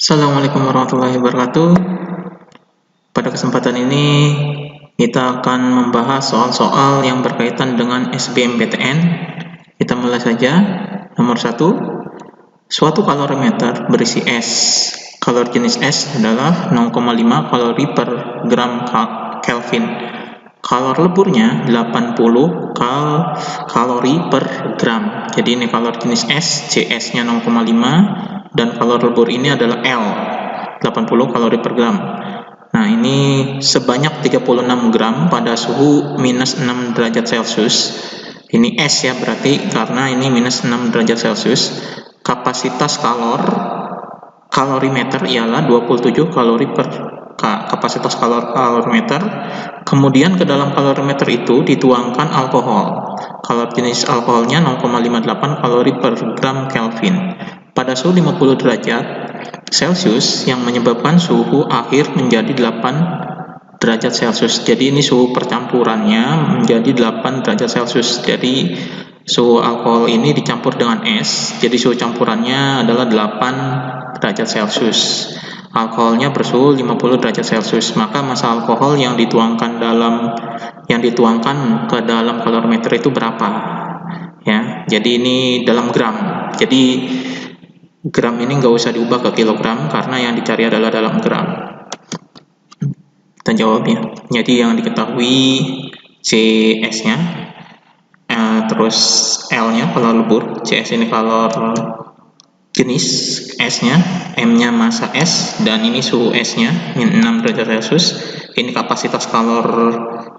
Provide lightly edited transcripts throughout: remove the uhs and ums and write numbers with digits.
Assalamualaikum warahmatullahi wabarakatuh. Pada kesempatan ini kita akan membahas soal-soal yang berkaitan dengan SBMPTN. Kita mulai saja. Nomor 1, suatu kalorimeter berisi es. Kalori jenis es adalah 0,5 kalori per gram Kelvin. Kalori leburnya 80 kalori per gram. Jadi ini kalori jenis es, CS-nya 0,5 dan kalori lebur ini adalah L, 80 kalori per gram. Nah, ini sebanyak 36 gram pada suhu minus 6 derajat Celcius. Ini es ya berarti, karena ini minus 6 derajat Celcius. Kapasitas kalorimeter ialah 27 kalori per kapasitas kalorimeter. Kemudian ke dalam kalorimeter itu dituangkan alkohol. Kalori jenis alkoholnya 0,58 kalori per gram Kelvin. Pada suhu 50 derajat Celcius yang menyebabkan suhu akhir menjadi 8 derajat Celcius. Jadi ini suhu percampurannya menjadi 8 derajat Celcius. Jadi suhu alkohol ini dicampur dengan es. Jadi suhu campurannya adalah 8 derajat Celcius. Alkoholnya bersuhu 50 derajat Celcius. Maka massa alkohol yang dituangkan ke dalam kalorimeter itu berapa? Ya, jadi ini dalam gram. Jadi gram ini nggak usah diubah ke kilogram karena yang dicari adalah dalam gram. Kita jawab ya. Jadi yang diketahui CS-nya, terus L-nya kalori lebur, CS ini kalori jenis S-nya, M-nya massa S, dan ini suhu S-nya 6 derajat Celcius. Ini kapasitas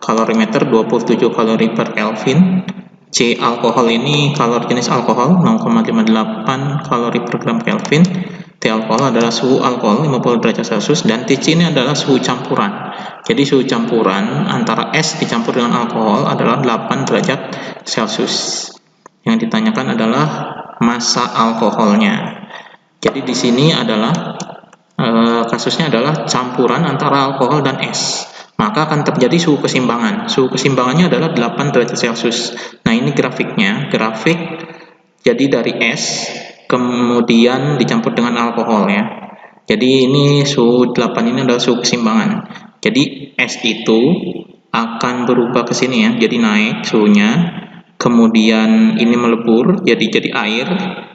kalorimeter 27 kalori per Kelvin. C alkohol ini kalori jenis alkohol 0,58 kalori per gram Kelvin. T alkohol adalah suhu alkohol 50 derajat Celcius, dan TC ini adalah suhu campuran. Jadi suhu campuran antara es dicampur dengan alkohol adalah 8 derajat Celcius. Yang ditanyakan adalah massa alkoholnya. Jadi di sini adalah kasusnya adalah campuran antara alkohol dan es. Maka akan terjadi suhu keseimbangan. Suhu keseimbangannya adalah 8 derajat Celcius. Nah, ini grafiknya. Grafik jadi dari es kemudian dicampur dengan alkohol ya. Jadi ini suhu 8 ini adalah suhu keseimbangan. Jadi es itu akan berubah ke sini ya. Jadi naik suhunya. Kemudian ini melebur jadi air.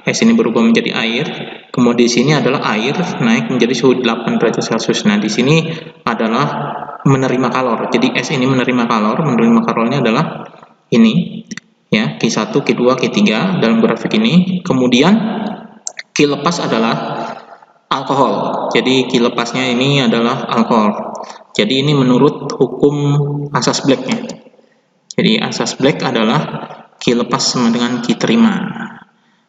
Es ini berubah menjadi air. Kemudian di sini adalah air naik menjadi suhu 8 derajat Celcius. Nah, di sini adalah menerima kalor. Jadi es ini menerima kalornya adalah ini ya, Q1, Q2, Q3 dalam grafik ini. Kemudian Q lepas adalah alkohol. Jadi Q lepasnya ini adalah alkohol. Jadi ini menurut hukum asas Black-nya. Jadi asas Black adalah Q lepas sama dengan Q terima.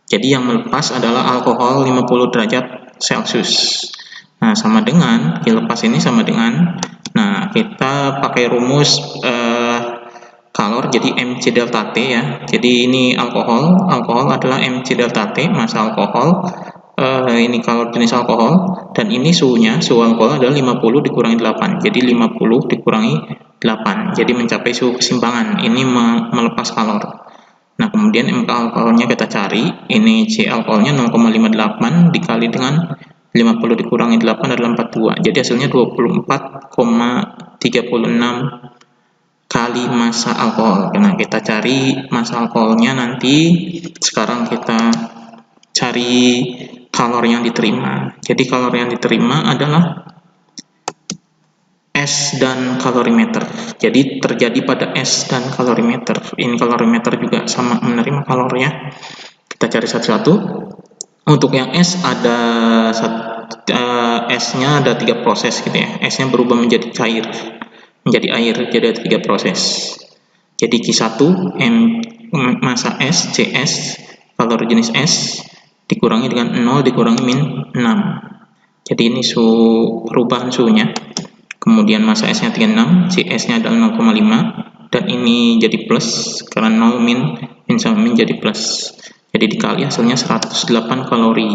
Jadi yang melepas adalah alkohol 50 derajat Celcius. Nah, sama dengan Q lepas ini sama dengan, nah kita pakai rumus kalor, jadi MC delta T ya. Jadi ini alkohol adalah MC delta T, massa alkohol. Ini kalor jenis alkohol, dan ini suhunya, suhu alkohol adalah 50 dikurangi 8. Jadi 50 dikurangi 8. Jadi mencapai suhu keseimbangan. Ini melepas kalor. Nah, kemudian MK alkoholnya kita cari. Ini C alkoholnya 0,58 dikali dengan 50 dikurangi 8 adalah 42. Jadi hasilnya 24,36 kali massa alkohol. Nah, kita cari massa alkoholnya nanti. Sekarang kita cari kalori yang diterima. Jadi kalori yang diterima adalah es dan kalorimeter. Jadi terjadi pada es dan kalorimeter. Ini kalorimeter juga sama menerima kalornya. Kita cari satu-satu. Untuk yang es ada esnya ada 3 proses gitu ya. Esnya berubah menjadi cair, menjadi air. Jadi ada 3 proses. Jadi Q1 massa es, CS kalori jenis es dikurangi dengan 0 dikurangi min 6. Jadi ini suhu perubahan suhunya. Kemudian massa S-nya 36, CS-nya adalah 0,5, dan ini jadi plus karena 0 min sama min jadi plus. Jadi dikali hasilnya 108 kalori.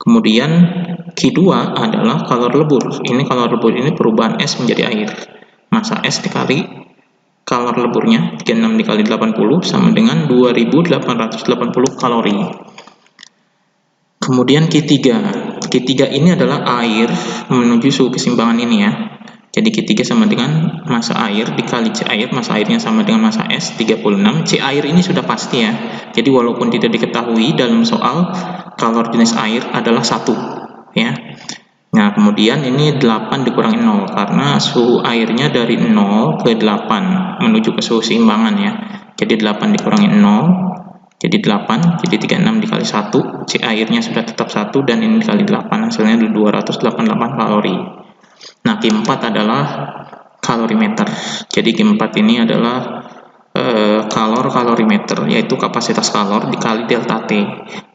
Kemudian Q2 adalah kalori lebur. Ini kalori lebur ini perubahan S menjadi air. Massa S dikali kalori leburnya 36 dikali 80 sama dengan 2880 kalori. Kemudian Q3 Q3 ini adalah air menuju suhu keseimbangan ini ya. Jadi Q3 sama dengan massa air dikali C air, massa airnya sama dengan massa S 36. C air ini sudah pasti ya. Jadi walaupun tidak diketahui dalam soal, kalor jenis air adalah 1 ya. Nah, kemudian ini 8 dikurangi 0 karena suhu airnya dari 0 ke 8 menuju ke suhu seimbangan ya. Jadi 8 dikurangi 0 jadi 8, jadi 36 dikali 1, C airnya sudah tetap 1 dan ini dikali 8 hasilnya 288 kalori. Nah, Q4 adalah kalorimeter. Jadi Q4 ini adalah kalorimeter, yaitu kapasitas kalor dikali delta T.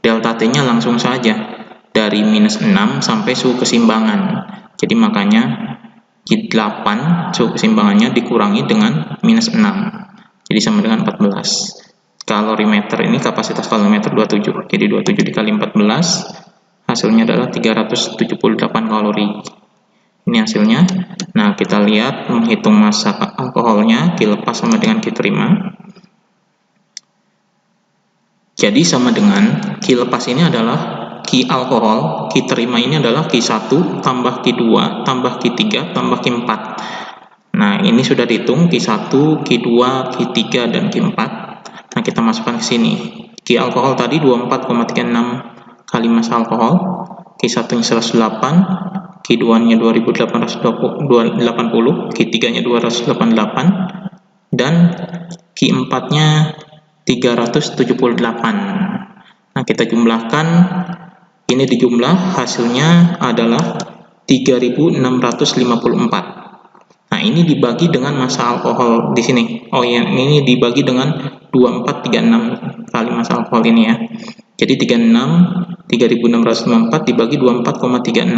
Delta T-nya langsung saja dari minus 6 sampai suhu keseimbangan. Jadi makanya Q8 suhu keseimbangannya dikurangi dengan minus 6. Jadi sama dengan 14. Kalorimeter ini kapasitas kalorimeter 27. Jadi 27 dikali 14 hasilnya adalah 378 kalori. Ini hasilnya. Nah, kita lihat menghitung massa alkoholnya, Q lepas sama dengan Q terima. Jadi sama dengan Q lepas ini adalah Q alkohol, Q terima ini adalah Q1 tambah Q2 tambah Q3 tambah Q4. Nah, ini sudah dihitung Q1, Q2, Q3 dan Q4. Nah, kita masukkan ke sini. Q alkohol tadi 24,36 kali massa alkohol, Q1-nya 108, Q2-nya 2880, Q3-nya 288, dan Q4-nya 378. Nah, kita jumlahkan, ini dijumlah, hasilnya adalah 3654. Nah, ini dibagi dengan massa alkohol di sini. Oh ya, ini dibagi dengan 2436 kali massa alkohol ini ya. Jadi 3654 dibagi 24,36.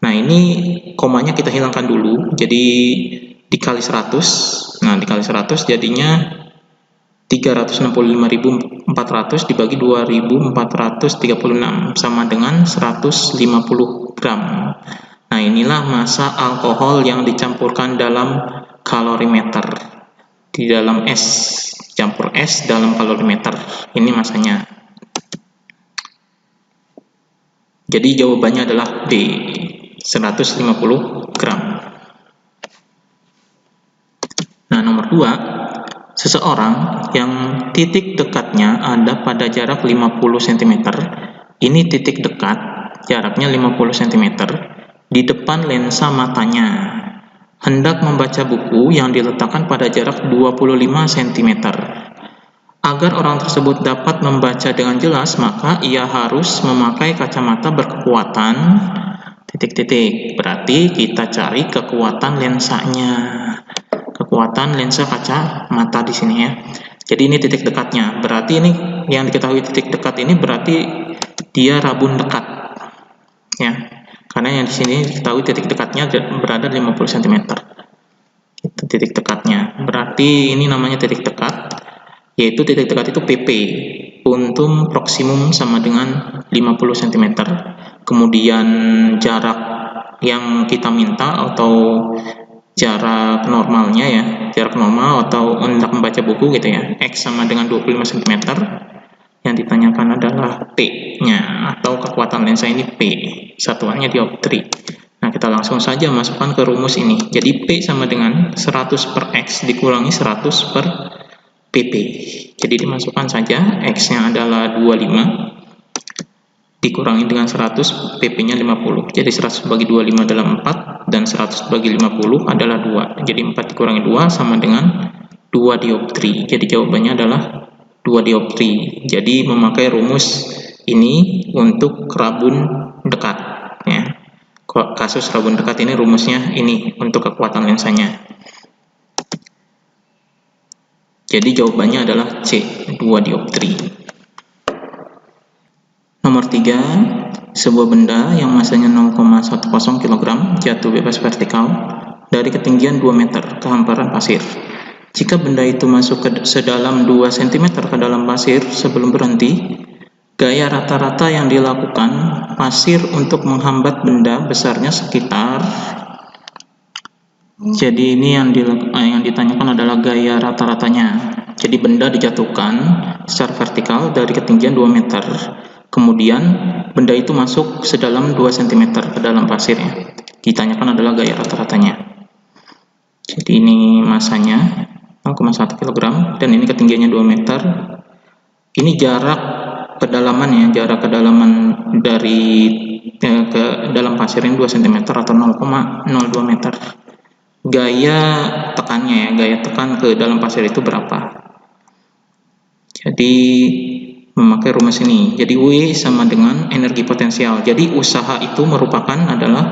Nah, ini komanya kita hilangkan dulu. Jadi dikali 100. Nah, dikali 100 jadinya 365.400 dibagi 2.436 sama dengan 150 gram. Nah, inilah massa alkohol yang dicampurkan dalam kalorimeter. Di dalam es, campur es dalam kalorimeter. Ini massanya. Jadi jawabannya adalah D, 150 gram. Nah, nomor 2, seseorang yang titik dekatnya ada pada jarak 50 cm. Ini titik dekat, jaraknya 50 cm. Di depan lensa matanya, hendak membaca buku yang diletakkan pada jarak 25 cm. Agar orang tersebut dapat membaca dengan jelas, maka ia harus memakai kacamata berkekuatan titik-titik. Berarti kita cari kekuatan lensanya. Kekuatan lensa kacamata di sini ya. Jadi ini titik dekatnya. Berarti ini yang diketahui titik dekat ini berarti dia rabun dekat. Ya. Karena yang di sini diketahui titik dekatnya berada 50 cm. Itu titik dekatnya. Berarti ini namanya titik dekat, yaitu titik dekat itu PP. Puntum proximum sama dengan 50 cm. Kemudian jarak yang kita minta atau jarak normalnya ya, jarak normal atau hendak membaca buku gitu ya, X sama dengan 25 cm. Yang ditanyakan adalah P-nya atau kekuatan lensa ini P, satuannya dioptri. Nah, kita langsung saja masukkan ke rumus ini. Jadi P sama dengan 100 per X dikurangi 100 per PP. Jadi dimasukkan saja, X-nya adalah 25 dikurangi dengan 100, PP-nya 50. Jadi 100 bagi 25 adalah 4 dan 100 bagi 50 adalah 2. Jadi 4 dikurangi 2 sama dengan 2 dioptri. Jadi jawabannya adalah 2 dioptri. Jadi memakai rumus ini untuk rabun dekat ya. Kasus rabun dekat ini rumusnya ini untuk kekuatan lensanya. Jadi jawabannya adalah C, 2 dioptri. Nomor 3, sebuah benda yang masanya 0,10 kg jatuh bebas vertikal dari ketinggian 2 meter ke hamparan pasir. Jika benda itu masuk ke sedalam 2 cm ke dalam pasir sebelum berhenti, gaya rata-rata yang dilakukan pasir untuk menghambat benda besarnya sekitar. Jadi ini yang ditanyakan adalah gaya rata-ratanya. Jadi benda dijatuhkan secara vertikal dari ketinggian 2 meter. Kemudian benda itu masuk sedalam 2 cm ke dalam pasirnya. Ditanyakan adalah gaya rata-ratanya. Jadi ini masanya 0,1 kg dan ini ketinggiannya 2 meter. Ini jarak kedalaman ya, jarak kedalaman dari ke dalam pasir ini 2 cm atau 0,02 meter. Gaya tekannya ya, gaya tekan ke dalam pasir itu berapa? Jadi memakai rumus ini. Jadi W sama dengan energi potensial. Jadi usaha itu merupakan adalah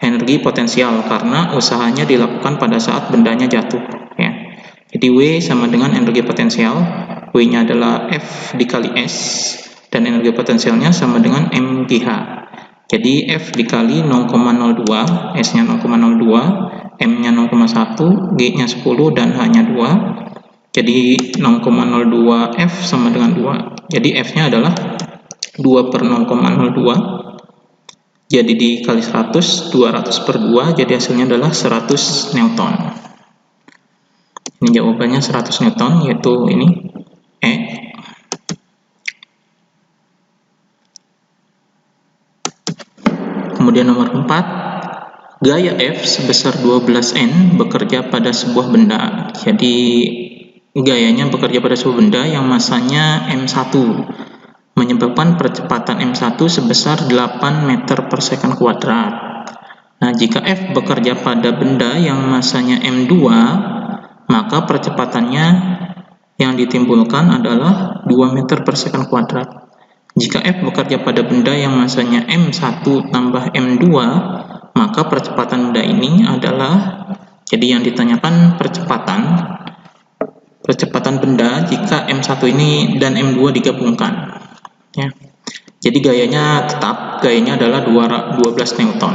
energi potensial karena usahanya dilakukan pada saat bendanya jatuh ya. Jadi W sama dengan energi potensial. W-nya adalah F dikali S dan energi potensialnya sama dengan mGh. Jadi F dikali 0,02, S-nya 0,02, M-nya 0,1, G-nya 10 dan H-nya 2. Jadi 0,02 F sama dengan 2. Jadi F-nya adalah 2 per 0,02. Jadi dikali 100, 200 per 2, jadi hasilnya adalah 100 Newton. Ini jawabannya 100 Newton, yaitu ini E. Kemudian nomor 4, gaya F sebesar 12N bekerja pada sebuah benda. Jadi gayanya bekerja pada sebuah benda yang masanya M1, menyebabkan percepatan M1 sebesar 8 meter per second kuadrat. Nah, jika F bekerja pada benda yang masanya M2, maka percepatannya yang ditimbulkan adalah 2 meter per second kuadrat. Jika F bekerja pada benda yang masanya M1 tambah M2, maka percepatan benda ini adalah, jadi yang ditanyakan percepatan benda jika M1 ini dan M2 digabungkan ya. Jadi gayanya tetap, gayanya adalah 12 Newton.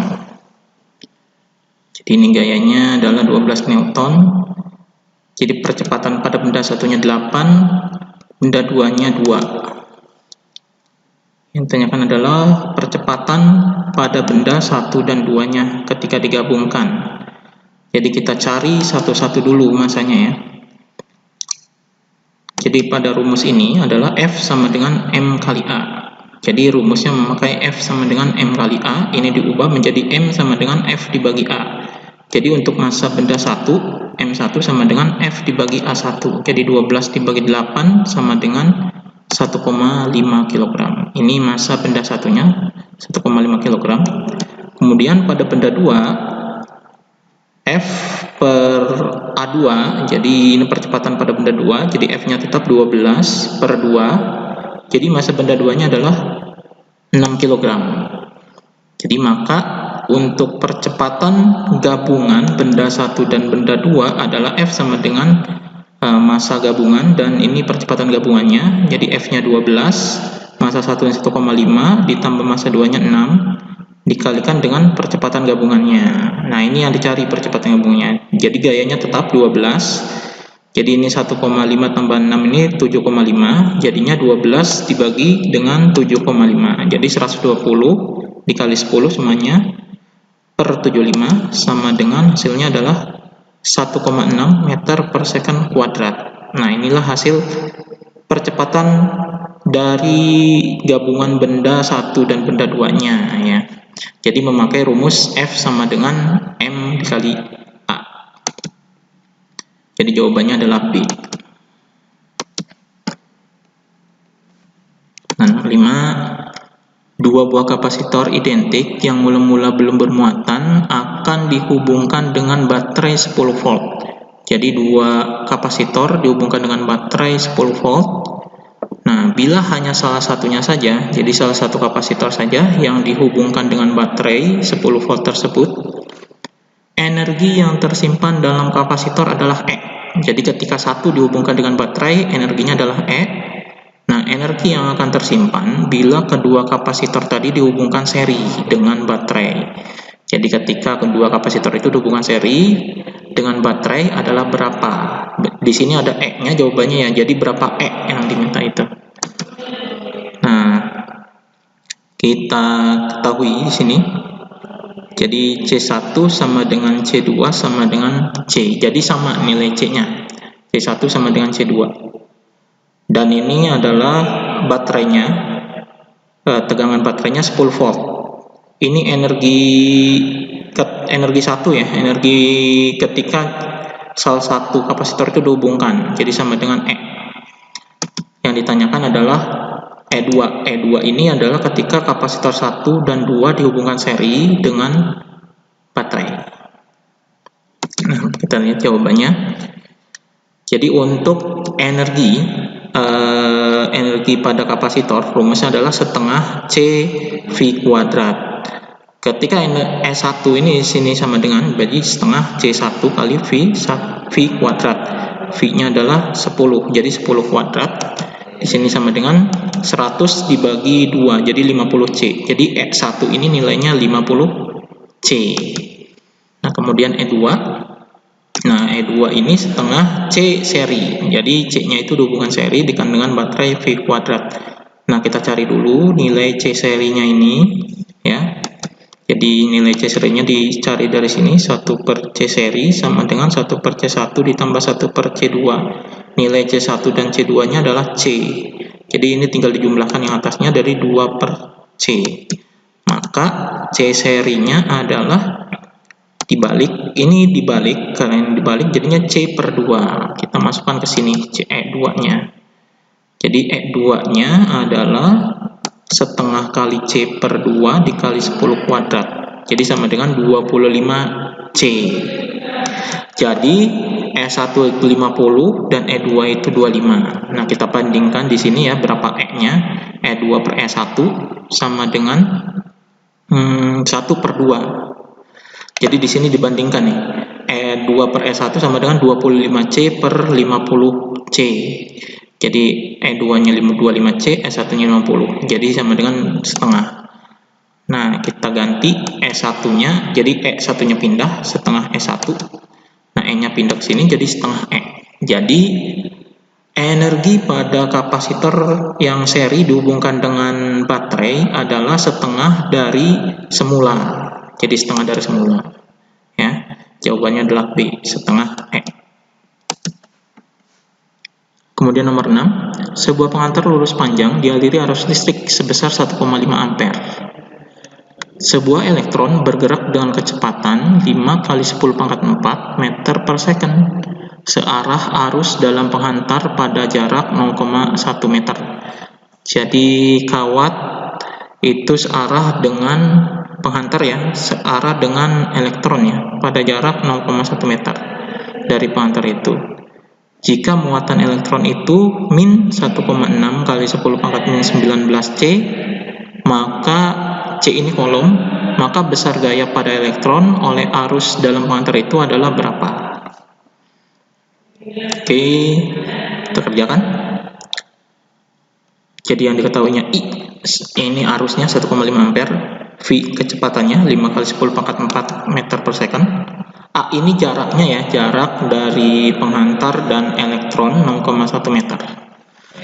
Jadi ini gayanya adalah 12 Newton. Jadi percepatan pada benda satunya 8, benda duanya 2. Yang ditanyakan adalah percepatan pada benda 1 dan 2-nya ketika digabungkan. Jadi kita cari satu-satu dulu masanya ya. Jadi pada rumus ini adalah F sama dengan M kali A. Jadi rumusnya memakai F sama dengan M kali A, ini diubah menjadi M sama dengan F dibagi A. Jadi untuk massa benda 1, M1 sama dengan F dibagi A1. Jadi 12 dibagi 8 sama dengan 1,5 kg. Ini massa benda satunya 1,5 kg. Kemudian pada benda 2, F per A2, jadi ini percepatan pada benda 2, jadi F-nya tetap 12 per 2. Jadi massa benda 2-nya adalah 6 kg. Jadi maka untuk percepatan gabungan benda 1 dan benda 2 adalah F sama dengan massa gabungan, dan ini percepatan gabungannya. Jadi F-nya 12, massa 1-nya 1,5 ditambah massa 2-nya 6 dikalikan dengan percepatan gabungannya. Nah, ini yang dicari percepatan gabungannya. Jadi gayanya tetap 12. Jadi ini 1,5 tambah 6 ini 7,5. Jadinya 12 dibagi dengan 7,5. Jadi 120 dikali 10 semuanya per 75 sama dengan hasilnya adalah 1,6 meter per second kuadrat. Nah, inilah hasil percepatan dari gabungan benda 1 dan benda 2-nya ya. Jadi memakai rumus F sama dengan M dikali A. Jadi jawabannya adalah B. Nah, nomor 5, dua buah kapasitor identik yang mula-mula belum bermuatan akan dihubungkan dengan baterai 10 volt. Jadi dua kapasitor dihubungkan dengan baterai 10 volt. Nah, bila hanya salah satunya saja, jadi salah satu kapasitor saja yang dihubungkan dengan baterai 10 volt tersebut, energi yang tersimpan dalam kapasitor adalah E. Jadi ketika satu dihubungkan dengan baterai, energinya adalah E. Nah, energi yang akan tersimpan bila kedua kapasitor tadi dihubungkan seri dengan baterai. Jadi ketika kedua kapasitor itu dihubungkan seri dengan baterai adalah berapa? Di sini ada E-nya jawabannya ya. Jadi berapa E yang diminta itu? Nah, kita ketahui di sini. Jadi C1 sama dengan C2 sama dengan C. Jadi sama nilai C-nya. C1 sama dengan C2. Dan ini adalah baterainya. tegangan baterainya 10 volt. Ini energi satu ya, energi ketika salah satu kapasitor itu dihubungkan, jadi sama dengan E. Yang ditanyakan adalah E2. E2 ini adalah ketika kapasitor 1 dan 2 dihubungkan seri dengan baterai. Nah, kita lihat jawabannya. Jadi untuk energi pada kapasitor, rumusnya adalah setengah C V kuadrat. Ketika E1 ini di sini sama dengan, berarti setengah C1 kali V kuadrat. V-nya adalah 10, jadi 10 kuadrat. Di sini sama dengan 100 dibagi 2, jadi 50C. Jadi E1 ini nilainya 50C. Nah, kemudian E2. Nah, E2 ini setengah C seri. Jadi C-nya itu hubungan seri dengan baterai V kuadrat. Nah, kita cari dulu nilai C serinya ini, ya. Jadi nilai C serinya dicari dari sini, 1 per C seri sama dengan 1 per C1 ditambah 1 per C2. Nilai C1 dan C2 nya adalah C. Jadi ini tinggal dijumlahkan yang atasnya dari 2 per C. Maka C serinya adalah dibalik, ini dibalik, karena ini dibalik jadinya C per 2. Kita masukkan ke sini E2 nya. Jadi E2 nya adalah setengah kali C per 2 dikali 10 kuadrat, jadi sama dengan 25C. Jadi E1 itu 50 dan E2 itu 25. Nah, kita bandingkan di sini ya, berapa E-nya. E2 per E1 sama dengan 1 per 2. Jadi di sini dibandingkan nih, E2 per E1 sama dengan 25C per 50C. Jadi E2-nya 25C, E1-nya 50. Jadi sama dengan setengah. Nah, kita ganti E1-nya, jadi E1-nya pindah, setengah E1. Nah, E-nya pindah ke sini, jadi setengah E. Jadi, energi pada kapasitor yang seri dihubungkan dengan baterai adalah setengah dari semula. Jadi, setengah dari semula. Ya, jawabannya adalah B, setengah E. Kemudian nomor 6, sebuah pengantar lurus panjang dialiri arus listrik sebesar 1,5 ampere. Sebuah elektron bergerak dengan kecepatan 5 kali 10 pangkat 4 meter per second searah arus dalam penghantar pada jarak 0,1 meter. Jadi kawat itu searah dengan penghantar ya, searah dengan elektron ya, pada jarak 0,1 meter dari penghantar itu. Jika muatan elektron itu min 1,6 kali 10 pangkat min 19C, maka C ini kolom, maka besar gaya pada elektron oleh arus dalam penghantar itu adalah berapa? Oke, kita kerjakan. Jadi yang diketahuinya I, ini arusnya 1,5 ampere, V kecepatannya 5 kali 10 pangkat 4 meter per second. A ini jaraknya ya, jarak dari penghantar dan elektron 0,1 meter.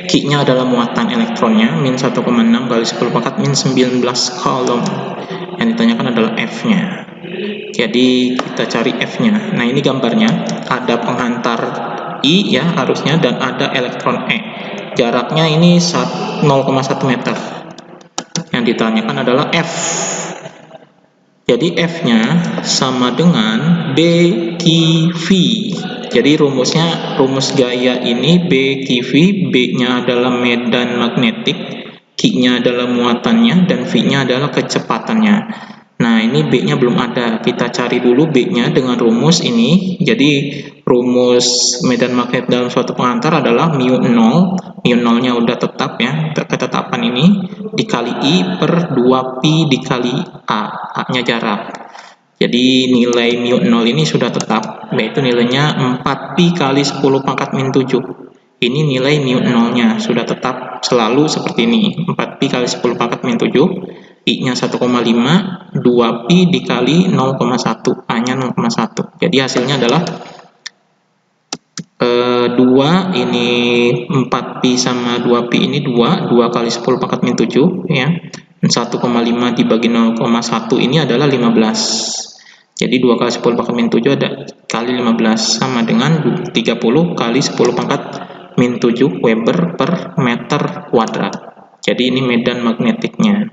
Q-nya adalah muatan elektronnya, min 1,6 kali 10 pangkat min 19 kolom. Yang ditanyakan adalah F-nya. Jadi kita cari F-nya. Nah, ini gambarnya, ada penghantar I ya, arusnya, dan ada elektron E. Jaraknya ini 0,1 meter. Yang ditanyakan adalah F. Jadi F-nya sama dengan BQV. Jadi rumus gaya ini BQV, B-nya adalah medan magnetik, Q-nya adalah muatannya, dan V-nya adalah kecepatannya. Nah, ini B-nya belum ada. Kita cari dulu B-nya dengan rumus ini. Jadi rumus medan magnet dalam suatu penghantar adalah mu 0. Mu 0-nya udah tetap ya, ketetapan ini, dikali I per 2Pi dikali A. A-nya jarak. Jadi nilai mu 0 ini sudah tetap, yaitu nilainya 4Pi kali 10 pangkat min 7. Ini nilai mu 0-nya sudah tetap selalu seperti ini, 4Pi kali 10 pangkat min 7. I-nya 1,5, 2Pi dikali 0,1, A-nya 0,1. Jadi hasilnya adalah 2, ini 4Pi sama 2Pi ini 2 kali 10 pangkat min 7 ya. 1,5 dibagi 0,1 ini adalah 15. Jadi 2 kali 10 pangkat min 7 ada kali 15 sama dengan 30 kali 10 pangkat min 7 Weber per meter kuadrat. Jadi ini medan magnetiknya.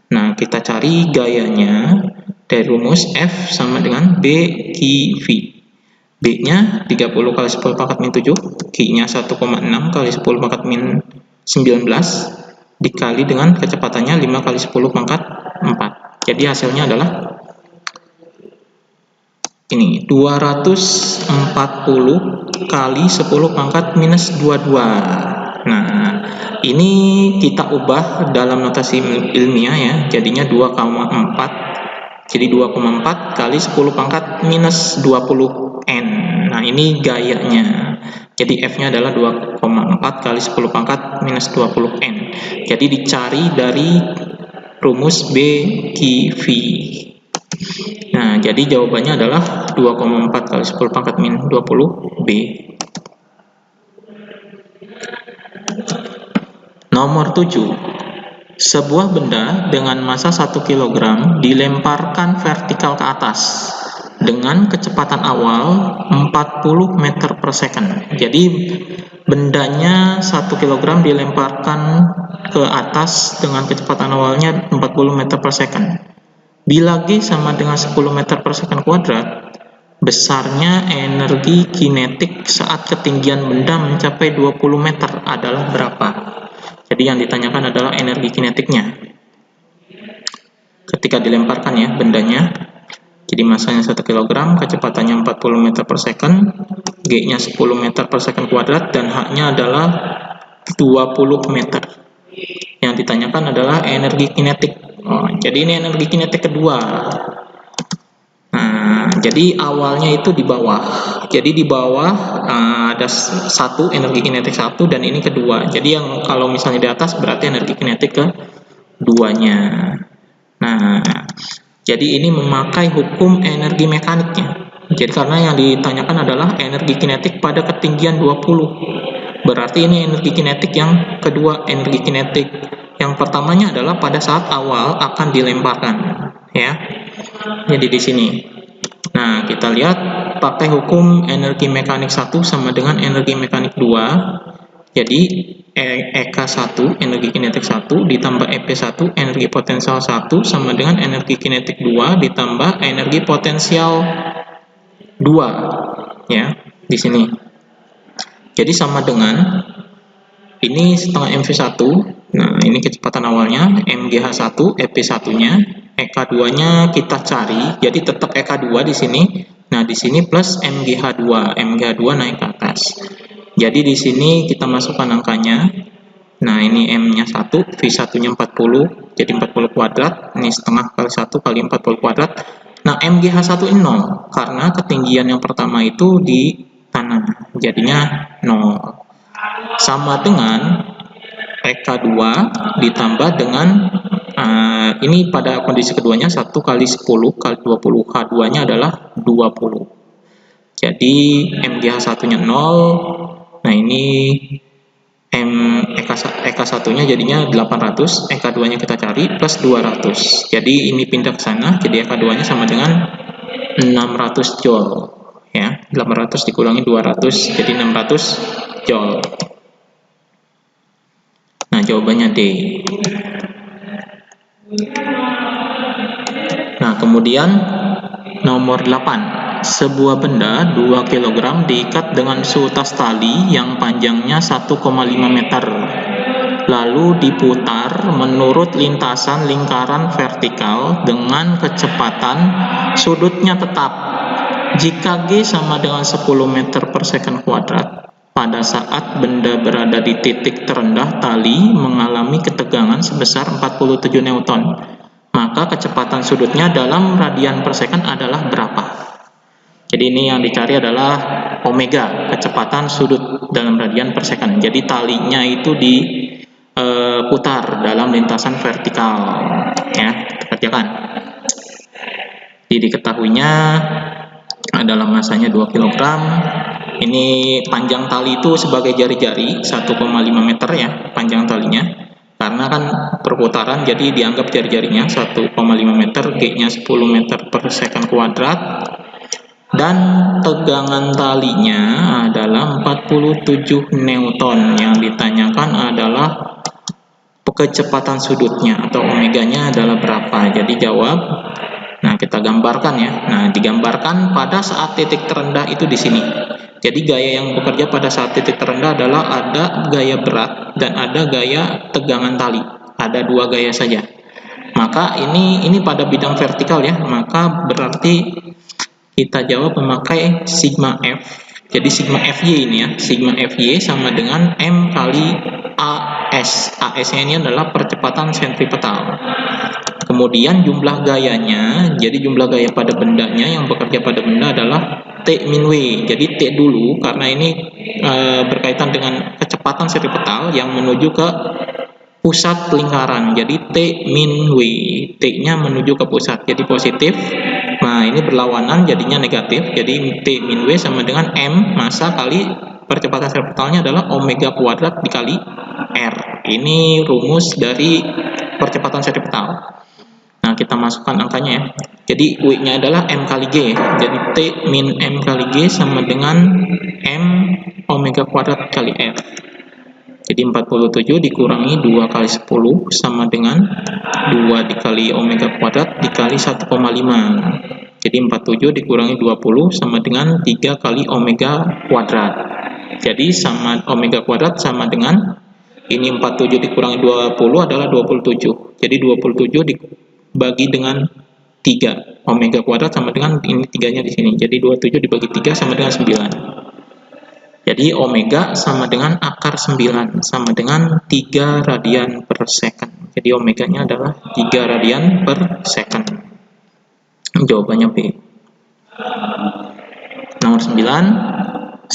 Nah, kita cari gayanya dari rumus F sama dengan BQV. B-nya 30 kali 10 pangkat min 7, Q-nya 1,6 kali 10 pangkat min 19, dikali dengan kecepatannya 5 kali 10 pangkat 4. Jadi hasilnya adalah ini 240 kali 10 pangkat minus 22. Nah, ini kita ubah dalam notasi ilmiah ya, jadinya 2,4. Jadi 2,4 kali 10 pangkat minus 20N. Nah, ini gayanya. Jadi F-nya adalah 2,4 kali 10 pangkat minus 20N. Jadi dicari dari rumus BQV. Nah, jadi jawabannya adalah 2,4 kali 10 pangkat min 20 B. Nomor 7. Sebuah benda dengan massa 1 kg dilemparkan vertikal ke atas dengan kecepatan awal 40 meter per second. Jadi bendanya 1 kg dilemparkan ke atas dengan kecepatan awalnya 40 meter per second. Bila G sama dengan 10 meter per second kuadrat, besarnya energi kinetik saat ketinggian benda mencapai 20 meter adalah berapa? Jadi yang ditanyakan adalah energi kinetiknya ketika dilemparkan ya bendanya. Jadi masanya 1 kg, kecepatannya 40 meter per second, G-nya 10 meter per second kuadrat, dan H-nya adalah 20 meter. Yang ditanyakan adalah energi kinetik. Jadi ini energi kinetik kedua. Nah, jadi awalnya itu di bawah. Jadi di bawah ada satu energi kinetik satu dan ini kedua. Jadi yang kalau misalnya di atas berarti energi kinetik keduanya. Nah, jadi ini memakai hukum energi mekaniknya. Jadi karena yang ditanyakan adalah energi kinetik pada ketinggian 20. Berarti ini energi kinetik yang kedua. Energi kinetik yang pertamanya adalah pada saat awal akan dilemparkan, ya. Jadi di sini. Nah, kita lihat pakai hukum energi mekanik 1 sama dengan energi mekanik 2. Jadi EK1 energi kinetik 1 ditambah EP1 energi potensial 1 sama dengan energi kinetik 2 ditambah energi potensial 2, ya, di sini. Jadi sama dengan ini setengah MV1. Nah, ini kecepatan awalnya, MGH1, EP1-nya, EK2-nya kita cari. Jadi tetap EK2 di sini. Nah, di sini plus MGH2. MGH2 naik ke atas. Jadi di sini kita masukkan angkanya. Nah, ini M-nya 1, V1-nya 40, jadi 40 kuadrat. Ini setengah kali 1 kali 40 kuadrat. Nah, MGH1 ini 0, karena ketinggian yang pertama itu di tanah. Jadinya 0. Sama dengan EK2 ditambah dengan ini pada kondisi keduanya 1 kali 10 kali 20, H2-nya adalah 20. Jadi MGH1-nya 0. Nah, ini EK1-nya jadinya 800, EK2-nya kita cari plus 200. Jadi ini pindah ke sana, jadi EK2-nya sama dengan 600 joule. Ya, 800 dikurangi 200 jadi 600 joule. Nah, jawabannya D. Nah, kemudian nomor 8. Sebuah benda 2 kg diikat dengan seutas tali yang panjangnya 1,5 meter. Lalu diputar menurut lintasan lingkaran vertikal dengan kecepatan sudutnya tetap. Jika G sama dengan 10 meter per second kuadrat, pada saat benda berada di titik terendah tali mengalami ketegangan sebesar 47 Newton, maka kecepatan sudutnya dalam radian per second adalah berapa? Jadi ini yang dicari adalah omega, kecepatan sudut dalam radian per second. Jadi talinya itu diputar dalam lintasan vertikal, ya, kerjakan. Jadi diketahuinya adalah masanya 2 kg. Ini panjang tali itu sebagai jari-jari 1,5 meter ya, panjang talinya. Karena kan perputaran jadi dianggap jari-jarinya 1,5 meter, G-nya 10 meter per second kuadrat. Dan tegangan talinya adalah 47 Newton. Yang ditanyakan adalah kecepatan sudutnya atau omeganya adalah berapa. Jadi jawab. Nah, kita gambarkan ya. Nah, digambarkan pada saat titik terendah itu di sini. Jadi gaya yang bekerja pada saat titik terendah adalah ada gaya berat dan ada gaya tegangan tali. Ada dua gaya saja. Maka ini pada bidang vertikal ya. Maka berarti kita jawab memakai sigma F. Jadi sigma Fy ini ya. Sigma Fy sama dengan M kali AS. AS-nya ini adalah percepatan sentripetal. Kemudian jumlah gayanya, jadi jumlah gaya pada bendanya yang bekerja pada benda adalah T min W. Jadi T dulu karena ini berkaitan dengan kecepatan sentripetal yang menuju ke pusat lingkaran. Jadi T min W. T-nya menuju ke pusat. Jadi positif. Nah, ini berlawanan jadinya negatif. Jadi T min W sama dengan M massa kali percepatan sentripetalnya adalah omega kuadrat dikali R. Ini rumus dari percepatan sentripetal. Nah, kita masukkan angkanya ya. Jadi W-nya adalah M kali G. Jadi T min M kali G sama dengan M omega kuadrat kali R. Jadi 47 dikurangi 2 kali 10 sama dengan 2 dikali omega kuadrat dikali 1,5. Jadi 47 dikurangi 20 sama dengan 3 kali omega kuadrat. Jadi sama omega kuadrat sama dengan ini 47 dikurangi 20 adalah 27. Jadi 27 dibagi dengan 3. Omega kuadrat sama dengan ini 3-nya di sini. Jadi 27 dibagi 3 sama dengan 9. Jadi omega sama dengan akar 9 sama dengan 3 radian per second. Jadi omeganya adalah 3 radian per second. Jawabannya B. Nomor 9.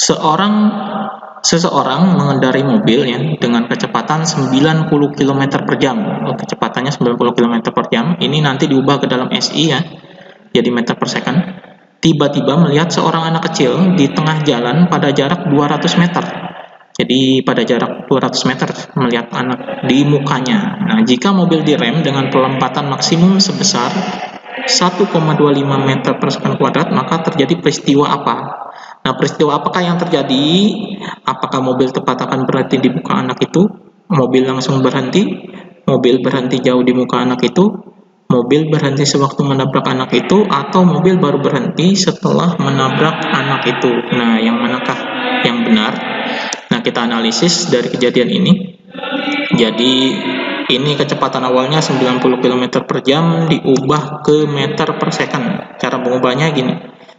Seseorang mengendarai mobil ya dengan kecepatan 90 km per jam. Kecepatannya 90 km per jam. Ini nanti diubah ke dalam SI ya. Jadi meter per second. Tiba-tiba melihat seorang anak kecil di tengah jalan pada jarak 200 meter. Jadi pada jarak 200 meter melihat anak di mukanya. Nah, jika mobil direm dengan pelambatan maksimum sebesar 1,25 meter per second kuadrat, maka terjadi peristiwa apa? Nah, peristiwa apakah yang terjadi? Apakah mobil tepat akan berhenti di muka anak itu? Mobil langsung berhenti? Mobil berhenti jauh di muka anak itu? Mobil berhenti sewaktu menabrak anak itu? Atau mobil baru berhenti setelah menabrak anak itu? Nah, yang manakah yang benar? Nah, kita analisis dari kejadian ini. Jadi, ini kecepatan awalnya 90 km per jam diubah ke meter per second. Cara mengubahnya gini.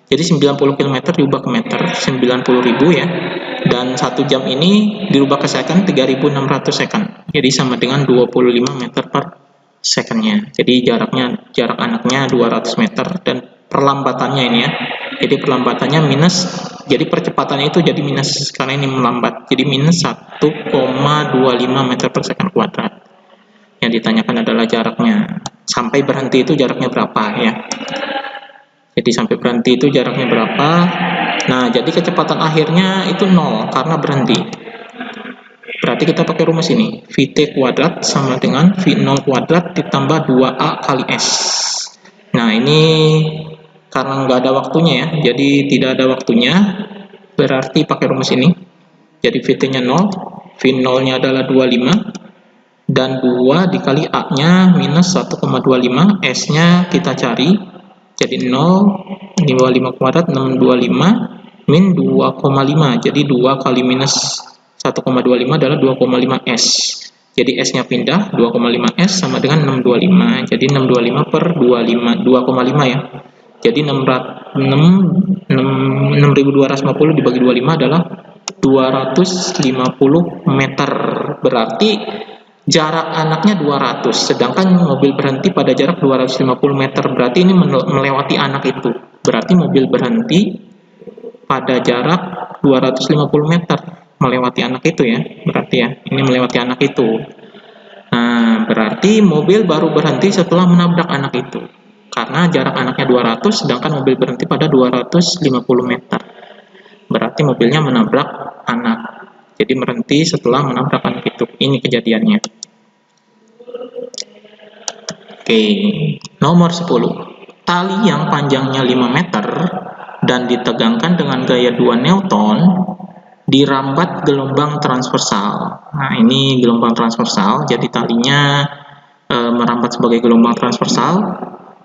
Jadi 90 km diubah ke meter, 90.000 ya. Dan 1 jam ini dirubah ke second, 3.600 second. Jadi sama dengan 25 meter per secondnya. Jadi jarak anaknya 200 meter dan perlambatannya ini ya. Jadi perlambatannya minus, jadi percepatannya itu jadi minus karena ini melambat. Jadi minus 1,25 meter per second kuadrat. Yang ditanyakan adalah jaraknya. Sampai berhenti itu jaraknya berapa ya. Jadi sampai berhenti itu jaraknya berapa? Nah, jadi kecepatan akhirnya itu 0 karena berhenti. Berarti kita pakai rumus ini. Vt kuadrat sama dengan V0 kuadrat ditambah 2A kali S. Nah, ini karena nggak ada waktunya ya. Jadi tidak ada waktunya. Berarti pakai rumus ini. Jadi Vt-nya 0. V0-nya adalah 25. Dan 2 dikali A-nya minus 1,25. S-nya kita cari. Jadi 0, ini 25 kuadrat, 625, min 2,5. Jadi 2 kali minus 1,25 adalah 2,5 S. Jadi S-nya pindah, 2,5 S sama dengan 625. Jadi 625 per 2,5 ya. Jadi 6.250 dibagi 25 adalah 250 meter. Berarti jarak anaknya 200, sedangkan mobil berhenti pada jarak 250 meter. Berarti ini melewati anak itu. Berarti mobil berhenti pada jarak 250 meter, melewati anak itu ya. Berarti ya, ini melewati anak itu. Nah, berarti mobil baru berhenti setelah menabrak anak itu. Karena jarak anaknya 200, sedangkan mobil berhenti pada 250 meter. Berarti mobilnya menabrak anak. Jadi berhenti setelah menabrak anak itu. Ini kejadiannya. Oke, nomor 10. Tali yang panjangnya 5 meter dan ditegangkan dengan gaya 2 Newton dirambat gelombang transversal. Nah, ini gelombang transversal, jadi talinya merambat sebagai gelombang transversal.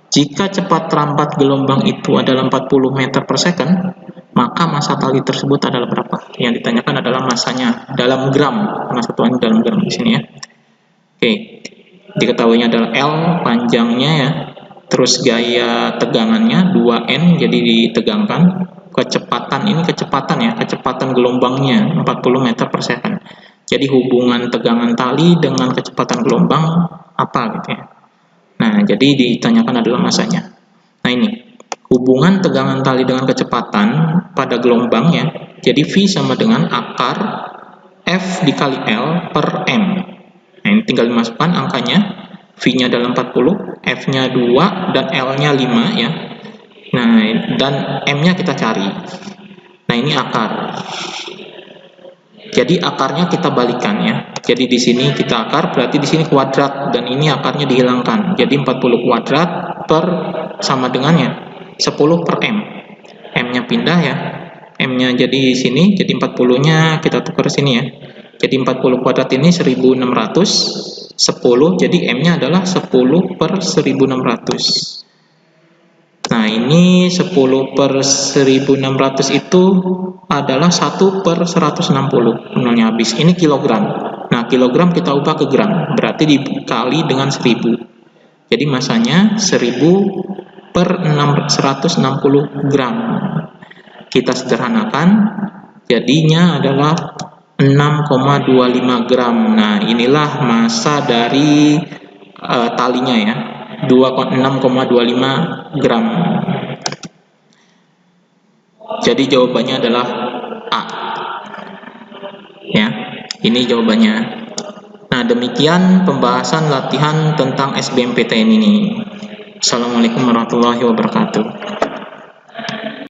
Jika cepat rambat gelombang itu adalah 40 meter per second, maka massa tali tersebut adalah berapa? Yang ditanyakan adalah massanya dalam gram, massa tuanya dalam gram di sini ya. Oke, diketahuinya adalah L panjangnya ya, terus gaya tegangannya 2N, jadi ditegangkan. Kecepatan ini kecepatan gelombangnya 40 meter per second. Jadi hubungan tegangan tali dengan kecepatan gelombang apa gitu ya. Nah, jadi ditanyakan adalah massanya. Nah, ini hubungan tegangan tali dengan kecepatan pada gelombangnya. Jadi V sama dengan akar F dikali L per M. Nah, ini tinggal dimasukkan angkanya. V-nya adalah 40, F-nya 2, dan L-nya 5 ya. Nah, dan M-nya kita cari. Nah, ini akar. Jadi akarnya kita balikan ya. Jadi di sini kita akar, berarti di sini kuadrat, dan ini akarnya dihilangkan. Jadi 40 kuadrat per sama dengannya 10 per M. M-nya pindah ya. M-nya jadi di sini, jadi 40-nya kita tukar sini ya. Jadi 40 kuadrat ini 1600, 10, jadi M-nya adalah 10 per 1600. Nah, ini 10 per 1600 itu adalah 1 per 160. Nolnya habis. Ini kilogram. Nah, kilogram kita ubah ke gram. Berarti dikali dengan 1000. Jadi massanya 1000 per 160 gram. Kita sederhanakan. Jadinya adalah 6,25 gram. Nah, inilah massa dari talinya ya. 6,25 gram. Jadi jawabannya adalah A. Ya, ini jawabannya. Nah, demikian pembahasan latihan tentang SBMPTN ini. Assalamualaikum warahmatullahi wabarakatuh.